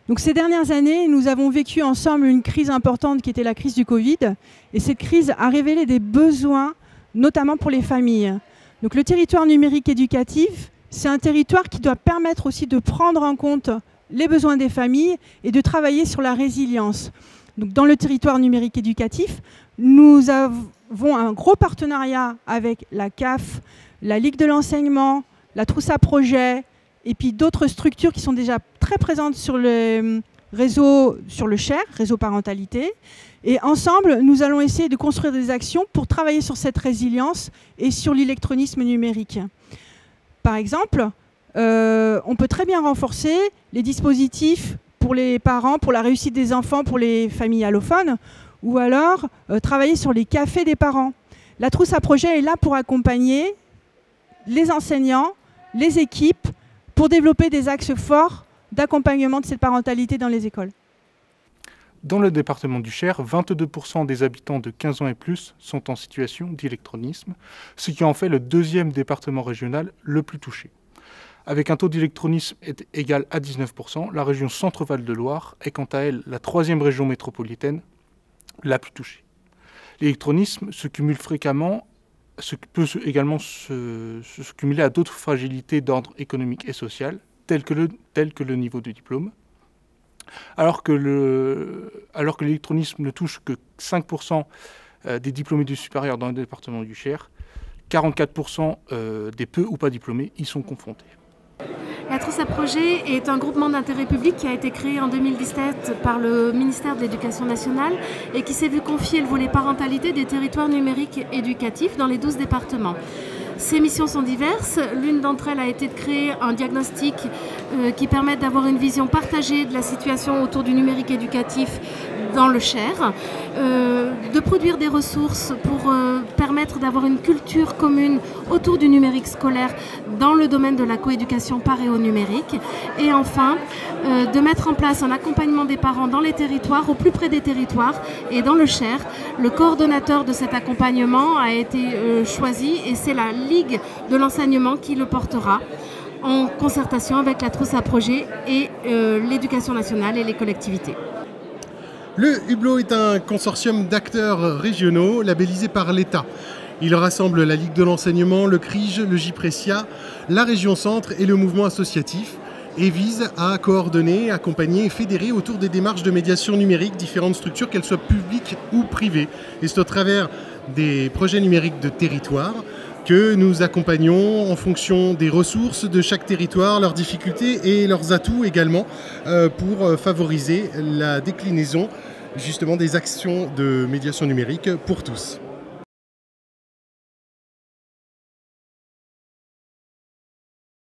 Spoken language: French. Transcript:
Donc ces dernières années, nous avons vécu ensemble une crise importante qui était la crise du Covid. Et cette crise a révélé des besoins, notamment pour les familles. Donc le territoire numérique éducatif, c'est un territoire qui doit permettre aussi de prendre en compte les besoins des familles et de travailler sur la résilience. Donc dans le territoire numérique éducatif, nous avons un gros partenariat avec la CAF, la Ligue de l'enseignement, la Trousse à Projet, et puis d'autres structures qui sont déjà très présentes sur le réseau, sur le Cher, réseau parentalité. Et ensemble, nous allons essayer de construire des actions pour travailler sur cette résilience et sur l'électronisme numérique. Par exemple, on peut très bien renforcer les dispositifs pour les parents, pour la réussite des enfants, pour les familles allophones, ou alors travailler sur les cafés des parents. La Trousse à Projet est là pour accompagner les enseignants, les équipes, pour développer des axes forts d'accompagnement de cette parentalité dans les écoles. Dans le département du Cher, 22% des habitants de 15 ans et plus sont en situation d'électronisme, ce qui en fait le deuxième département régional le plus touché. Avec un taux d'électronisme égal à 19%, la région Centre-Val de Loire est quant à elle la troisième région métropolitaine la plus touchée. L'électronisme se cumule fréquemment, peut également se cumuler à d'autres fragilités d'ordre économique et social, telles que le niveau de diplôme. Alors que l'électronisme ne touche que 5% des diplômés du supérieur dans le département du Cher, 44% des peu ou pas diplômés y sont confrontés. La Trousse à Projet est un groupement d'intérêt public qui a été créé en 2017 par le ministère de l'Éducation nationale et qui s'est vu confier le volet parentalité des territoires numériques éducatifs dans les 12 départements. Ces missions sont diverses. L'une d'entre elles a été de créer un diagnostic qui permette d'avoir une vision partagée de la situation autour du numérique éducatif dans le Cher, de produire des ressources pour permettre d'avoir une culture commune autour du numérique scolaire dans le domaine de la coéducation par et au numérique, et enfin de mettre en place un accompagnement des parents dans les territoires, au plus près des territoires. Et dans le Cher, le coordonnateur de cet accompagnement a été choisi et c'est la Ligue de l'enseignement qui le portera en concertation avec la Trousse à Projet et l'Éducation nationale et les collectivités. Le Hublot est un consortium d'acteurs régionaux labellisés par l'État. Il rassemble la Ligue de l'enseignement, le CRIJ, le JPRECIA, la région Centre et le mouvement associatif et vise à coordonner, accompagner et fédérer autour des démarches de médiation numérique différentes structures, qu'elles soient publiques ou privées. Et c'est au travers des projets numériques de territoire que nous accompagnons en fonction des ressources de chaque territoire, leurs difficultés et leurs atouts également pour favoriser la déclinaison justement des actions de médiation numérique pour tous.